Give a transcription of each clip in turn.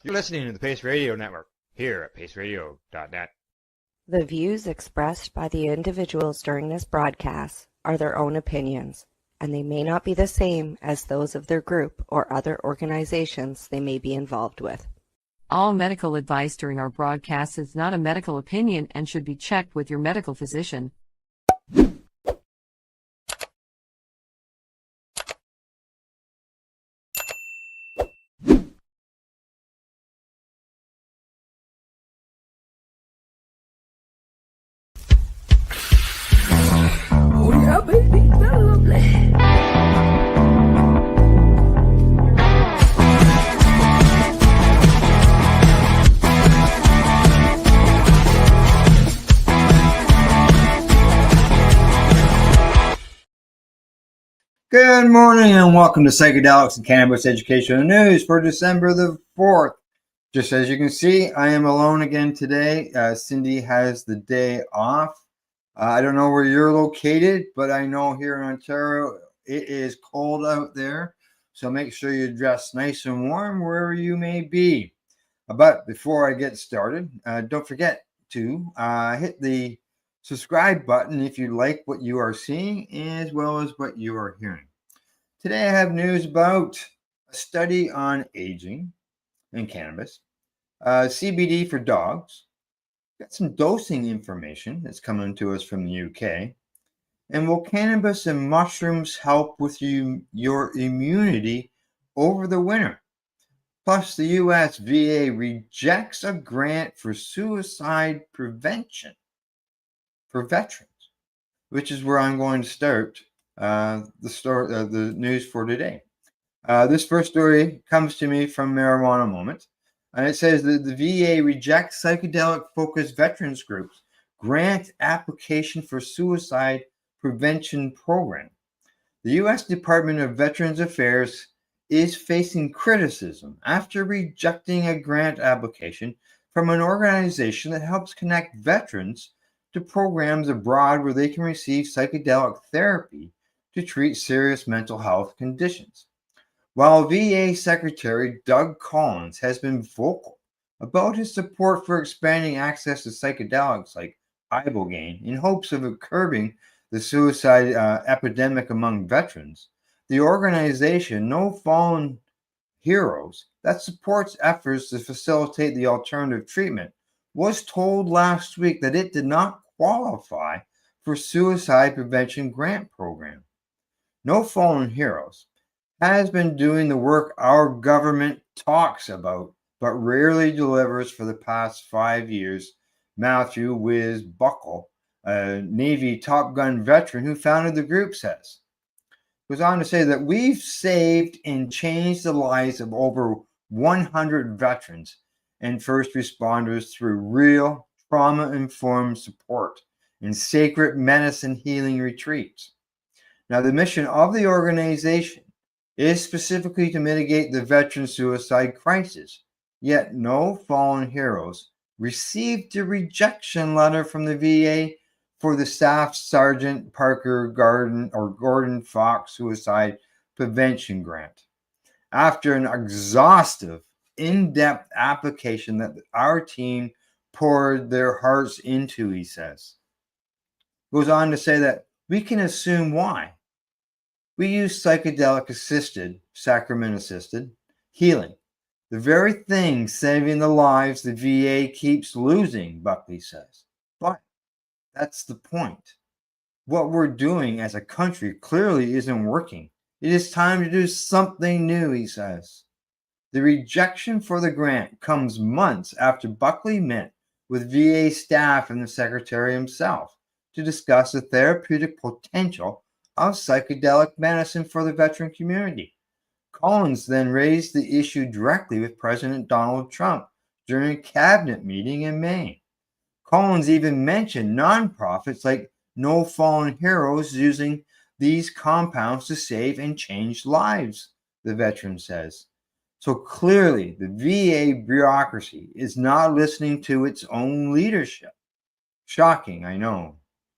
You're listening to the Pace Radio Network here at paceradio.net. The views expressed by the individuals during this broadcast are their own opinions, and they may not be the same as those of their group or other organizations they may be involved with. All medical advice during our broadcast is not a medical opinion and should be checked with your medical physician. Oh yeah, baby, that's lovely. Good morning and welcome to Psychedelics and Cannabis Educational News for December the 4th. Just as you can see, I am alone again today. Cindy has the day off. I don't know where you're located, but I know here in Ontario it is cold out there. So make sure you dress nice and warm wherever you may be. But before I get started, don't forget to hit the subscribe button if you like what you are seeing as well as what you are hearing. Today I have news about a study on aging and cannabis, CBD for dogs, got some dosing information that's coming to us from the UK, and will cannabis and mushrooms help with your immunity over the winter? Plus, the US VA rejects a grant for suicide prevention for veterans, which is where I'm going to start the news for today. This first story comes to me from Marijuana Moment, and it says that the VA rejects psychedelic-focused veterans groups grant application for suicide prevention program. The U.S. Department of Veterans Affairs is facing criticism after rejecting a grant application from an organization that helps connect veterans to programs abroad where they can receive psychedelic therapy to treat serious mental health conditions. While VA Secretary Doug Collins has been vocal about his support for expanding access to psychedelics like ibogaine in hopes of curbing the suicide epidemic among veterans, the organization No Fallen Heroes that supports efforts to facilitate the alternative treatment was told last week that it did not qualify for suicide prevention grant program. No Fallen Heroes has been doing the work our government talks about but rarely delivers for the past 5 years. Matthew Wiz Buckle, a Navy Top Gun veteran who founded the group, says. Goes on to say that we've saved and changed the lives of over 100 veterans and first responders through real trauma-informed support and sacred medicine healing retreats. Now, the mission of the organization is specifically to mitigate the veteran suicide crisis, yet No Fallen Heroes received a rejection letter from the VA for the Staff Sergeant Parker Gordon Fox Suicide Prevention Grant. After an exhaustive, in-depth application that our team poured their hearts into, he says. Goes on to say that we can assume why. We use psychedelic-assisted, sacrament-assisted healing, the very thing saving the lives the VA keeps losing, Buckley says. But that's the point. What we're doing as a country clearly isn't working. It is time to do something new, he says. The rejection for the grant comes months after Buckley met with VA staff and the secretary himself to discuss the therapeutic potential of psychedelic medicine for the veteran community. Collins then raised the issue directly with President Donald Trump during a cabinet meeting in May. Collins even mentioned nonprofits like No Fallen Heroes using these compounds to save and change lives, the veteran says. So clearly, the VA bureaucracy is not listening to its own leadership. Shocking, I know.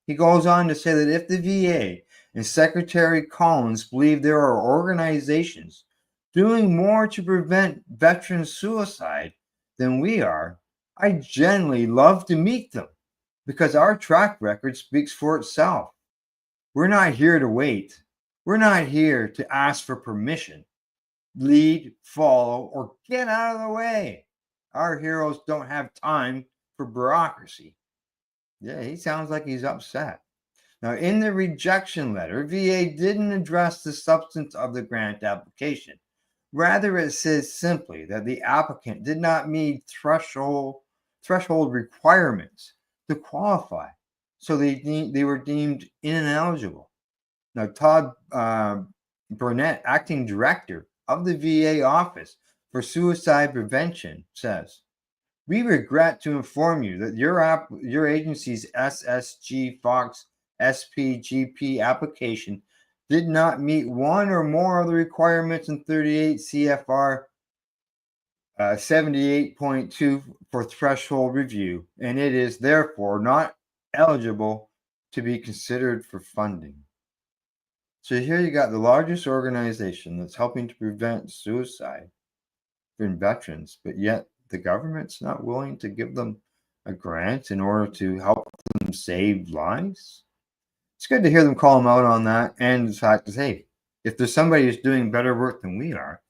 He goes on to say that if the VA and Secretary Collins believe there are organizations doing more to prevent veteran suicide than we are, I generally love to meet them because our track record speaks for itself. We're not here to wait. We're not here to ask for permission, lead, follow, or get out of the way. Our heroes don't have time for bureaucracy. Yeah, he sounds like he's upset. Now, in the rejection letter, VA didn't address the substance of the grant application. Rather, it says simply that the applicant did not meet threshold requirements to qualify, so they were deemed ineligible. Now, Todd Burnett, acting director of the VA Office for Suicide Prevention, says, "We regret to inform you that your agency's SSG Fox SPGP application did not meet one or more of the requirements in 38 CFR 78.2 for threshold review, and it is therefore not eligible to be considered for funding." So here you got the largest organization that's helping to prevent suicide in veterans, but yet the government's not willing to give them a grant in order to help them save lives. It's good to hear them call them out on that, and the fact is, hey, if there's somebody who's doing better work than we are,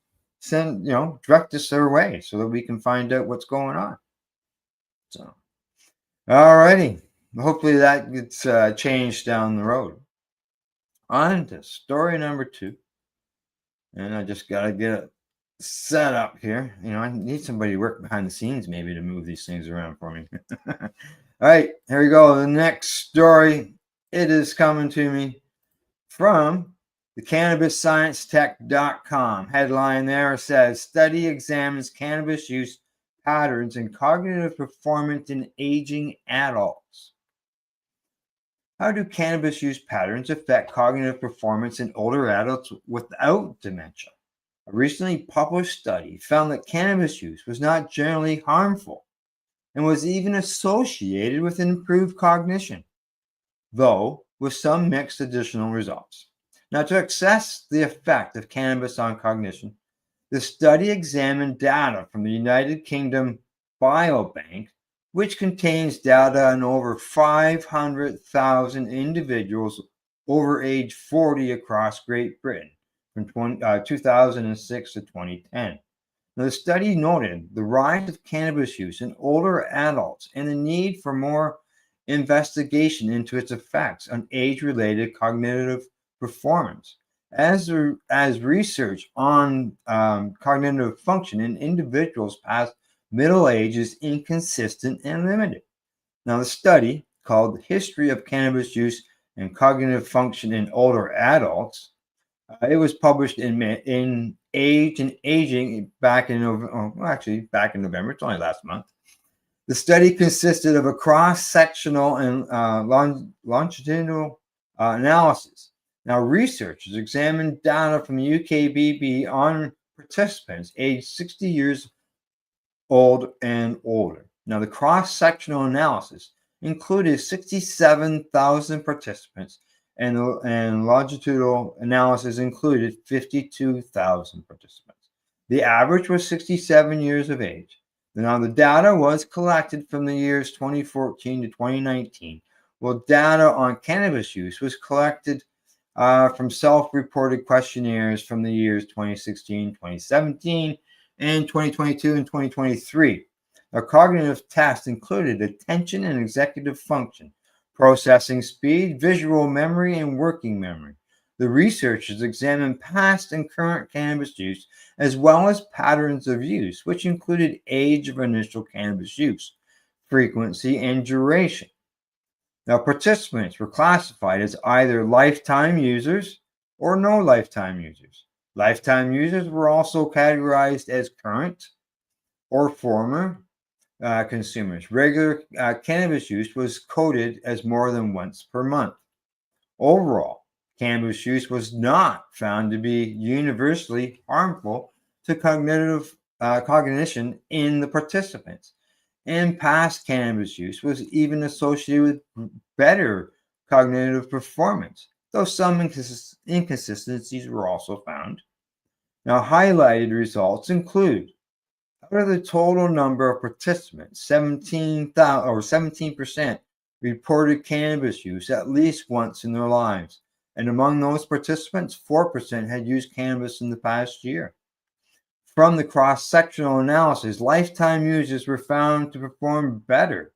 direct us their way so that we can find out what's going on. So, all righty. Hopefully that gets changed down the road. On to story number 2. And I just got to get it set up here. I need somebody to work behind the scenes maybe to move these things around for me. All right, here we go. The next story, it is coming to me from the CannabisScienceTech.com. Headline there says, "Study examines cannabis use patterns and cognitive performance in aging adults." How do cannabis use patterns affect cognitive performance in older adults without dementia? A recently published study found that cannabis use was not generally harmful and was even associated with improved cognition, though with some mixed additional results. Now, to assess the effect of cannabis on cognition, the study examined data from the United Kingdom Biobank, which contains data on over 500,000 individuals over age 40 across Great Britain from 2006 to 2010. Now, the study noted the rise of cannabis use in older adults and the need for more investigation into its effects on age-related cognitive performance. As research on cognitive function in individuals past middle age is inconsistent and limited. Now, the study, called "History of Cannabis Use and Cognitive Function in Older Adults," it was published in Age and Aging back in November. It's only last month. The study consisted of a cross-sectional and longitudinal analysis. Now, researchers examined data from the UKBB on participants aged 60 years old and older. Now, the cross-sectional analysis included 67,000 participants, and longitudinal analysis included 52,000 participants. The average was 67 years of age. Now, the data was collected from the years 2014 to 2019, while data on cannabis use was collected from self-reported questionnaires from the years 2016, 2017, and 2022 and 2023. Our cognitive tests included attention and executive function, processing speed, visual memory, and working memory. The researchers examined past and current cannabis use, as well as patterns of use, which included age of initial cannabis use, frequency, and duration. Now, participants were classified as either lifetime users or no lifetime users. Lifetime users were also categorized as current or former consumers. Regular cannabis use was coded as more than once per month. Overall, cannabis use was not found to be universally harmful to cognition in the participants. And past cannabis use was even associated with better cognitive performance, though some inconsistencies were also found. Now, highlighted results include Out of the total number of participants, 17,000 or 17% reported cannabis use at least once in their lives. And among those participants, 4% had used cannabis in the past year. From the cross-sectional analysis, lifetime users were found to perform better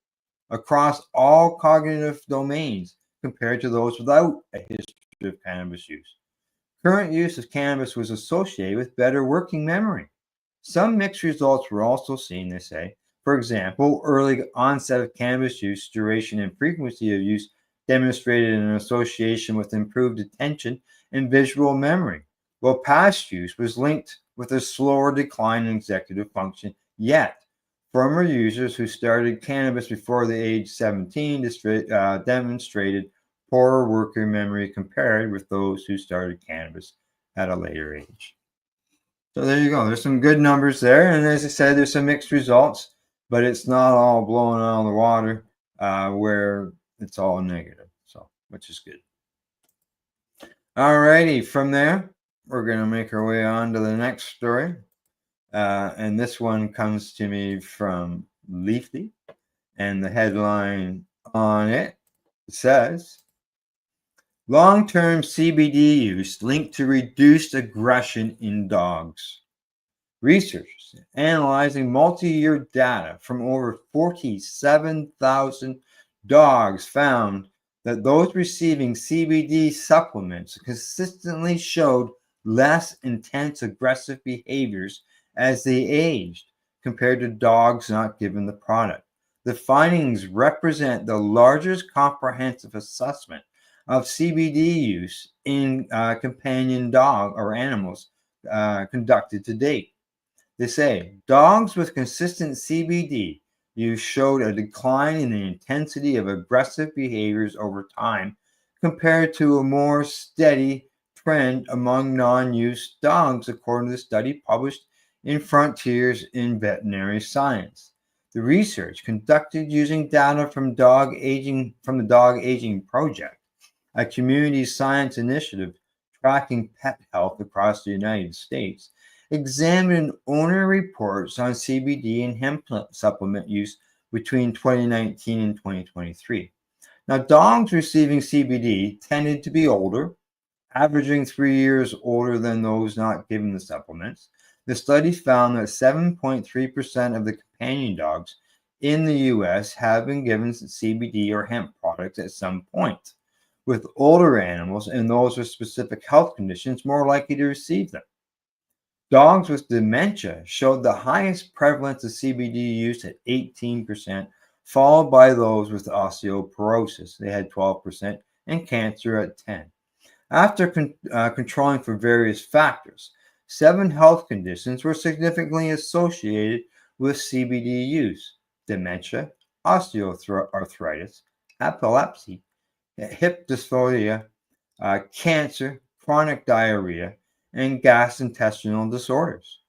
across all cognitive domains compared to those without a history of cannabis use. Current use of cannabis was associated with better working memory. Some mixed results were also seen, they say. For example, early onset of cannabis use, duration, and frequency of use demonstrated an association with improved attention and visual memory, while past use was linked with a slower decline in executive function. Yet, former users who started cannabis before the age 17 demonstrated poorer working memory compared with those who started cannabis at a later age. So there you go. There's some good numbers there. And as I said, there's some mixed results, but it's not all blowing out of the water where it's all negative. So, which is good. All righty. From there, we're going to make our way on to the next story. And this one comes to me from Leafly. And the headline on it says, long-term CBD use linked to reduced aggression in dogs. Researchers analyzing multi-year data from over 47,000 dogs found that those receiving CBD supplements consistently showed less intense aggressive behaviors as they aged compared to dogs not given the product. The findings represent the largest comprehensive assessment of CBD use in companion dog or animals conducted to date. They say dogs with consistent CBD use showed a decline in the intensity of aggressive behaviors over time compared to a more steady trend among non-use dogs, according to the study published in Frontiers in Veterinary Science. The research, conducted using data from the Dog Aging Project, a community science initiative tracking pet health across the United States, examined owner reports on CBD and hemp supplement use between 2019 and 2023. Now, dogs receiving CBD tended to be older, averaging 3 years older than those not given the supplements. The study found that 7.3% of the companion dogs in the U.S. have been given CBD or hemp products at some point, with older animals and those with specific health conditions more likely to receive them. Dogs with dementia showed the highest prevalence of CBD use at 18%, followed by those with osteoporosis. They had 12%, and cancer at 10%. After controlling for various factors, 7 health conditions were significantly associated with CBD use: dementia, osteoarthritis, epilepsy, hip dysphoria, cancer, chronic diarrhea, and gastrointestinal disorders.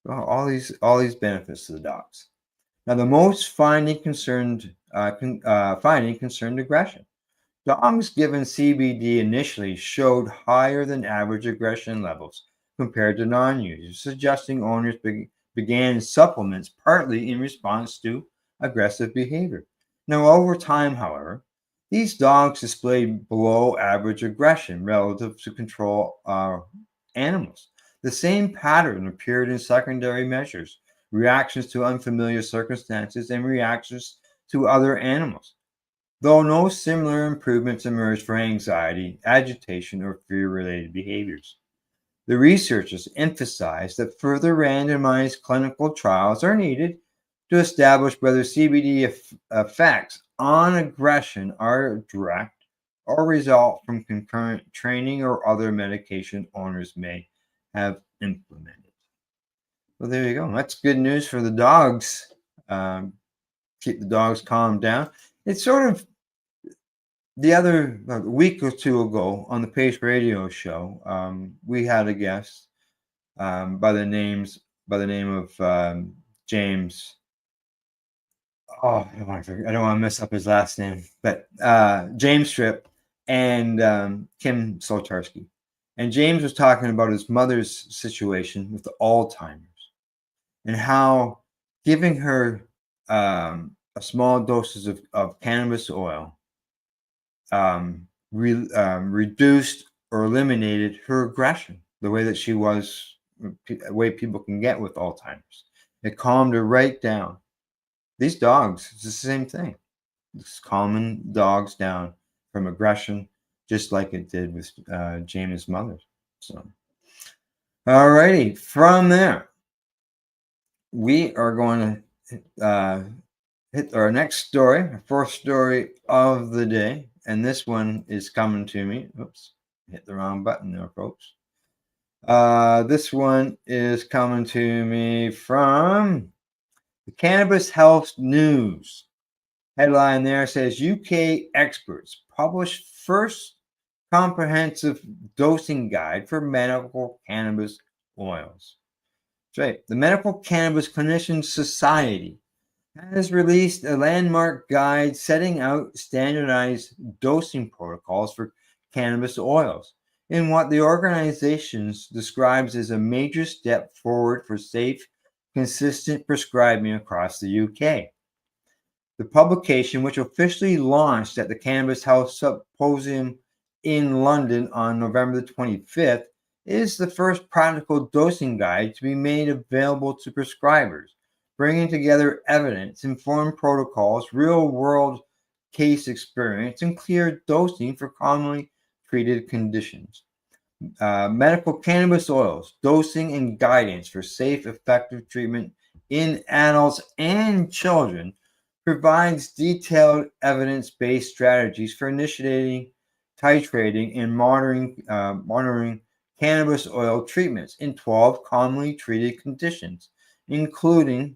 All these benefits to the dogs. Now, the most finding concerned aggression. Dogs given CBD initially showed higher than average aggression levels compared to non-users, suggesting owners began supplements partly in response to aggressive behavior. Now, over time, however, these dogs displayed below average aggression relative to control animals. The same pattern appeared in secondary measures, reactions to unfamiliar circumstances, and reactions to other animals, though no similar improvements emerged for anxiety, agitation, or fear-related behaviors. The researchers emphasized that further randomized clinical trials are needed to establish whether CBD effects on aggression are direct or result from concurrent training or other medication owners may have implemented. Well, there you go. That's good news for the dogs. Keep the dogs calmed down. It's sort of the other week or two ago on the Pace Radio show, we had a guest by the name of James. Oh, I don't want to mess up his last name, but James Tripp and Kim Soltarski. And James was talking about his mother's situation with Alzheimer's. and how giving her a small doses of cannabis oil reduced or eliminated her aggression, the way that she was, the way people can get with Alzheimer's. It calmed her right down. These dogs, it's the same thing. It's calming dogs down from aggression, just like it did with James' mother. So, all righty. From there, we are going to hit our next story, our fourth story of the day. And this one is coming to me. Oops, hit the wrong button there, folks. This one is coming to me from the Cannabis Health News. Headline there says UK experts publish first comprehensive dosing guide for medical cannabis oils. That's right. The Medical Cannabis Clinicians Society has released a landmark guide setting out standardized dosing protocols for cannabis oils in what the organization describes as a major step forward for safe, consistent prescribing across the UK. The publication, which officially launched at the Cannabis Health Symposium in London on November the 25th, is the first practical dosing guide to be made available to prescribers, bringing together evidence, informed protocols, real-world case experience, and clear dosing for commonly treated conditions. Medical cannabis oils, dosing and guidance for safe, effective treatment in adults and children, provides detailed evidence-based strategies for initiating, titrating, and monitoring cannabis oil treatments in 12 commonly treated conditions, including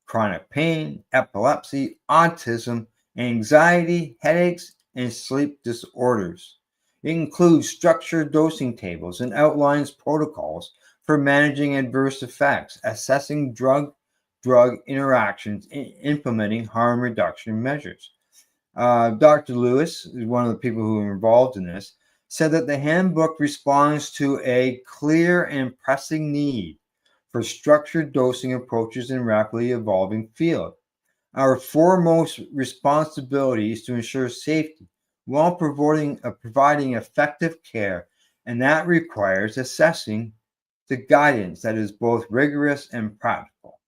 chronic pain, epilepsy, autism, anxiety, headaches, and sleep disorders. It includes structured dosing tables and outlines protocols for managing adverse effects, assessing drug interactions, and implementing harm reduction measures. Dr. Lewis is one of the people who are involved in this, said that the handbook responds to a clear and pressing need for structured dosing approaches in a rapidly evolving field. Our foremost responsibility is to ensure safety while providing effective care, and that requires assessing the guidance that is both rigorous and practical.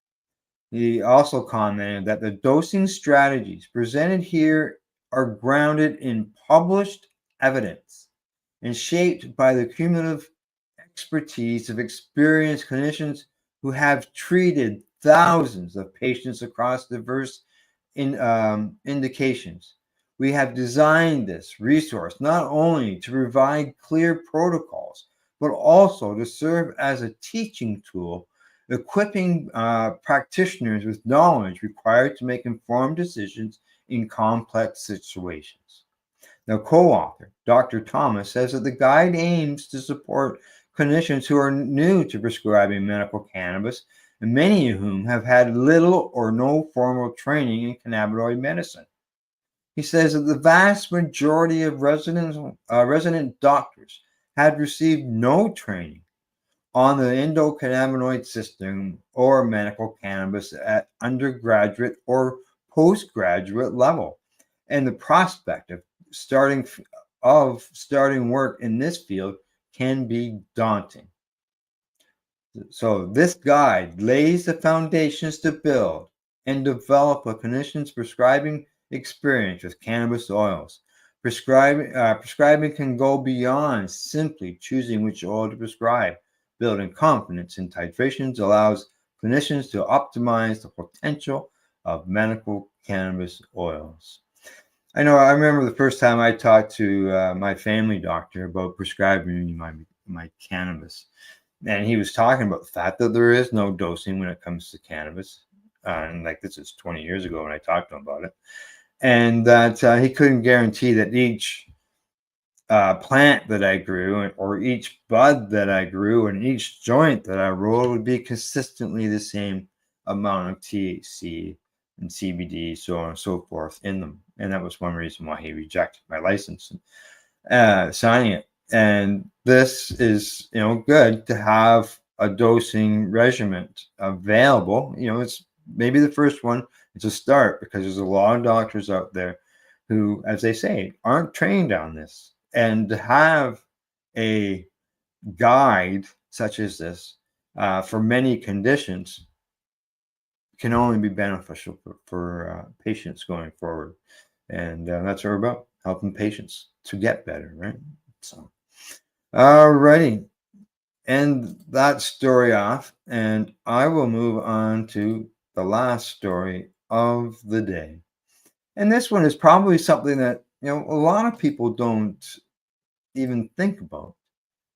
He also commented that the dosing strategies presented here are grounded in published evidence and shaped by the cumulative expertise of experienced clinicians who have treated thousands of patients across diverse indications. We have designed this resource not only to provide clear protocols, but also to serve as a teaching tool, equipping practitioners with knowledge required to make informed decisions in complex situations. The co-author, Dr. Thomas, says that the guide aims to support clinicians who are new to prescribing medical cannabis, and many of whom have had little or no formal training in cannabinoid medicine. He says that the vast majority of resident doctors had received no training on the endocannabinoid system or medical cannabis at undergraduate or postgraduate level, and the prospect of starting work in this field can be daunting. So this guide lays the foundations to build and develop a clinician's prescribing experience with cannabis oils. Prescribing can go beyond simply choosing which oil to prescribe. Building confidence in titrations allows clinicians to optimize the potential of medical cannabis oils. I remember the first time I talked to my family doctor about prescribing my cannabis. And he was talking about the fact that there is no dosing when it comes to cannabis. And like this is 20 years ago when I talked to him about it. And that he couldn't guarantee that each plant that I grew or each bud that I grew and each joint that I rolled would be consistently the same amount of THC and CBD, so on and so forth in them. And that was one reason why he rejected my license and signing it. And this is, good to have a dosing regimen available. It's maybe the first one. It's a start because there's a lot of doctors out there who, as they say, aren't trained on this. And to have a guide such as this for many conditions can only be beneficial for patients going forward. And that's what we're about, helping patients to get better, right? So, all righty. End that story off, and I will move on to the last story of the day. And this one is probably something that, a lot of people don't even think about.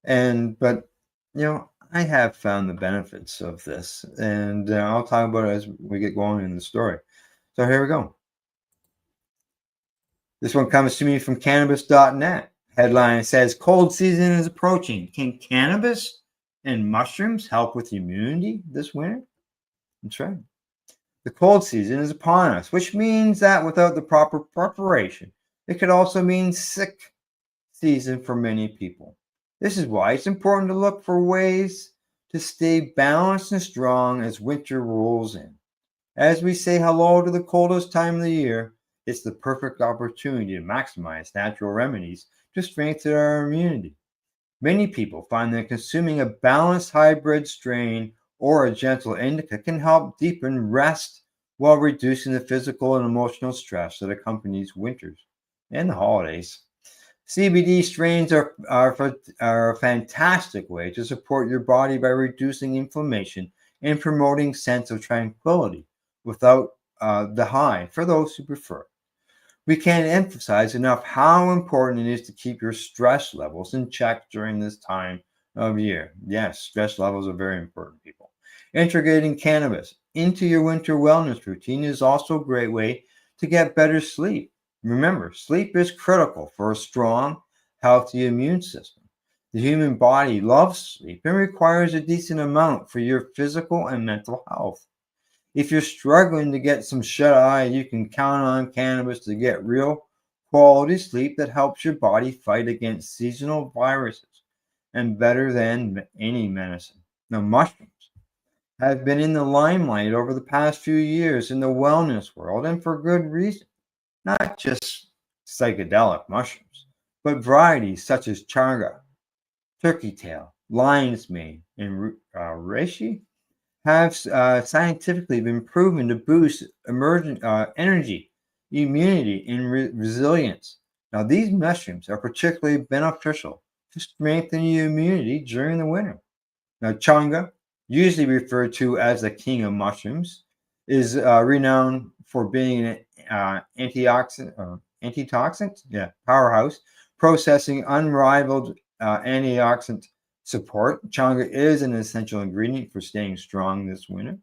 But I have found the benefits of this, and I'll talk about it as we get going in the story. So here we go. This one comes to me from cannabis.net. Headline says, cold season is approaching. Can cannabis and mushrooms help with immunity this winter? That's right. The cold season is upon us, which means that without the proper preparation, it could also mean sick season for many people. This is why it's important to look for ways to stay balanced and strong as winter rolls in. As we say hello to the coldest time of the year, it's the perfect opportunity to maximize natural remedies to strengthen our immunity. Many people find that consuming a balanced hybrid strain or a gentle indica can help deepen rest while reducing the physical and emotional stress that accompanies winters and the holidays. CBD strains are a fantastic way to support your body by reducing inflammation and promoting sense of tranquility without the high for those who prefer. We can't emphasize enough how important it is to keep your stress levels in check during this time of year. Yes, stress levels are very important, people. Integrating cannabis into your winter wellness routine is also a great way to get better sleep. Remember, sleep is critical for a strong, healthy immune system. The human body loves sleep and requires a decent amount for your physical and mental health. If you're struggling to get some shut-eye, you can count on cannabis to get real quality sleep that helps your body fight against seasonal viruses and better than any medicine. Now, mushrooms have been in the limelight over the past few years in the wellness world, and for good reason. Not just psychedelic mushrooms, but varieties such as chaga, turkey tail, lion's mane, and reishi have scientifically been proven to boost emergent energy, immunity, and resilience. Now, these mushrooms are particularly beneficial to strengthen your immunity during the winter. Now, chaga, usually referred to as the king of mushrooms, is renowned for being an antitoxin powerhouse, processing unrivaled antioxidant support. Chaga is an essential ingredient for staying strong this winter.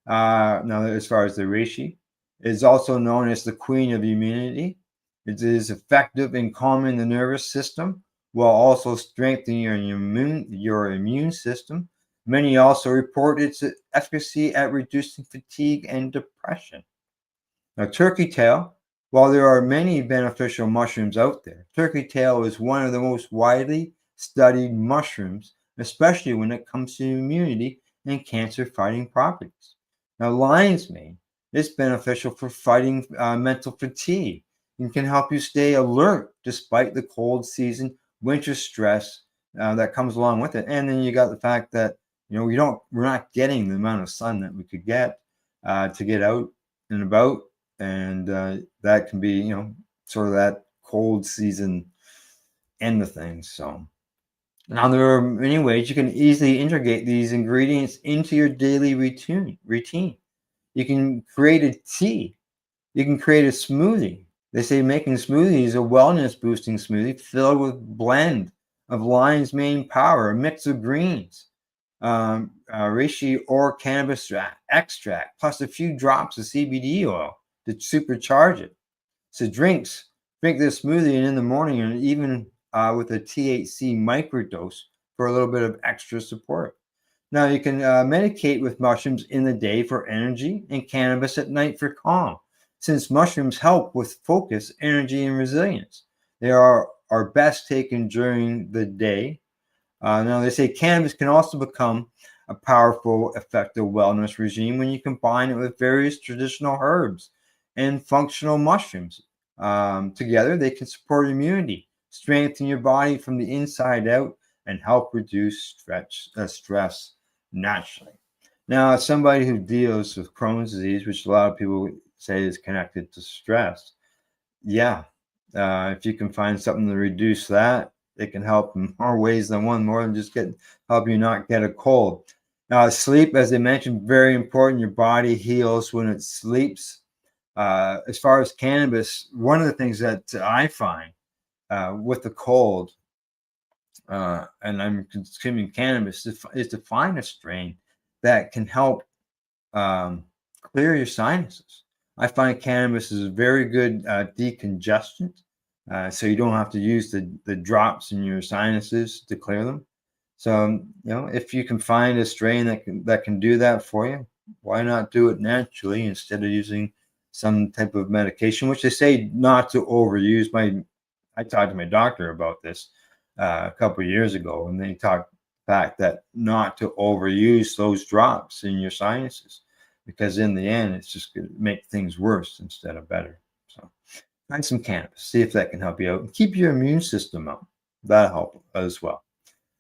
Now, as far as the reishi, it is also known as the queen of immunity. It is effective in calming the nervous system while also strengthening your immune system. Many also report its efficacy at reducing fatigue and depression. Now, turkey tail, while there are many beneficial mushrooms out there, turkey tail is one of the most widely studied mushrooms, especially when it comes to immunity and cancer-fighting properties. Now, lion's mane is beneficial for fighting mental fatigue and can help you stay alert despite the cold season, winter stress that comes along with it. And then you got the fact that we're not getting the amount of sun that we could get to get out and about, and that can be sort of that cold season end of things. So now there are many ways you can easily integrate these ingredients into your daily routine. You can create a tea. You can create a smoothie. They say making smoothies is a wellness boosting smoothie filled with blend of lion's mane power, a mix of greens, reishi or cannabis extract, plus a few drops of CBD oil to supercharge it. So drink this smoothie in the morning, and even with a THC microdose for a little bit of extra support. Now, you can medicate with mushrooms in the day for energy and cannabis at night for calm, since mushrooms help with focus, energy, and resilience. They are best taken during the day Now, they say cannabis can also become a powerful, effective wellness regime when you combine it with various traditional herbs and functional mushrooms. Together, they can support immunity, strengthen your body from the inside out, and help reduce stress naturally. Now, as somebody who deals with Crohn's disease, which a lot of people say is connected to stress, if you can find something to reduce that, it can help in more ways than one, more than just help you not get a cold. Now, sleep, as I mentioned, very important. Your body heals when it sleeps. As far as cannabis, one of the things that I find with the cold, and I'm consuming cannabis, is to find a strain that can help clear your sinuses. I find cannabis is a very good decongestant, so you don't have to use the drops in your sinuses to clear them. So, if you can find a strain that can do that for you, why not do it naturally instead of using some type of medication, which they say not to overuse. I talked to my doctor about this a couple of years ago, and they talked fact that not to overuse those drops in your sinuses, because in the end, it's just going to make things worse instead of better. So find some cannabis, see if that can help you out, and keep your immune system up. That'll help as well.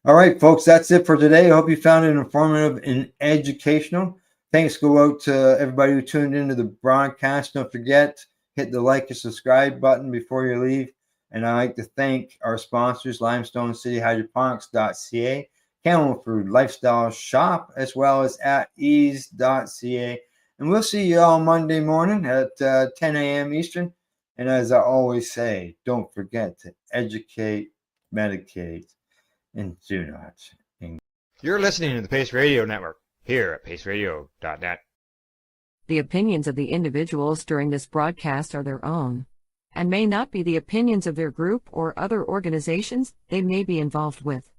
All right, folks, that's it for today. I hope you found it informative and educational. Thanks go out to everybody who tuned into the broadcast. Don't forget, hit the like and subscribe button before you leave. And I'd like to thank our sponsors, Limestone City Hydroponics.ca, Campbellford Lifestyle Shop, as well as At-Eze.ca. And we'll see you all Monday morning at 10 a.m. Eastern. And as I always say, don't forget to educate, medicate, and do not. You're listening to the Pace Radio Network here at paceradio.net. The opinions of the individuals during this broadcast are their own, and may not be the opinions of their group or other organizations they may be involved with.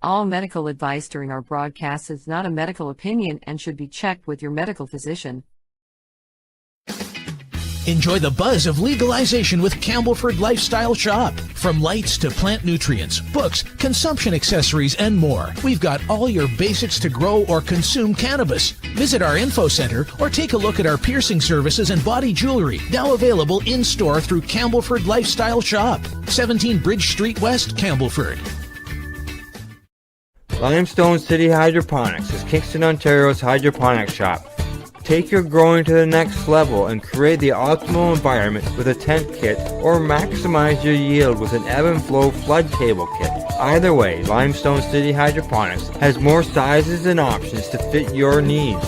All medical advice during our broadcast is not a medical opinion and should be checked with your medical physician. Enjoy the buzz of legalization with Campbellford Lifestyle Shop. From lights to plant nutrients, books, consumption accessories, and more, we've got all your basics to grow or consume cannabis. Visit our info center or take a look at our piercing services and body jewelry, now available in-store through Campbellford Lifestyle Shop, 17 Bridge Street West, Campbellford. Limestone City Hydroponics is Kingston, Ontario's hydroponics shop. Take your growing to the next level and create the optimal environment with a tent kit, or maximize your yield with an ebb and flow flood table kit. Either way, Limestone City Hydroponics has more sizes and options to fit your needs.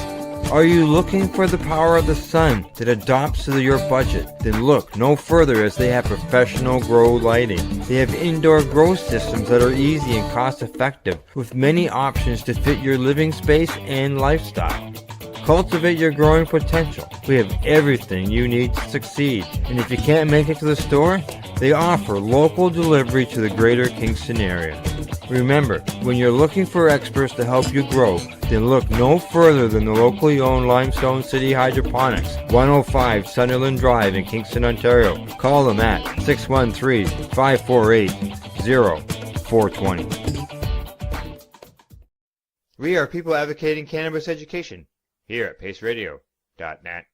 Are you looking for the power of the sun that adapts to your budget? Then look no further, as they have professional grow lighting. They have indoor grow systems that are easy and cost effective, with many options to fit your living space and lifestyle. Cultivate your growing potential. We have everything you need to succeed. And if you can't make it to the store, they offer local delivery to the greater Kingston area. Remember, when you're looking for experts to help you grow, then look no further than the locally owned Limestone City Hydroponics, 105 Sunderland Drive in Kingston, Ontario. Call them at 613-548-0420. We are people advocating cannabis education here at paceradio.net.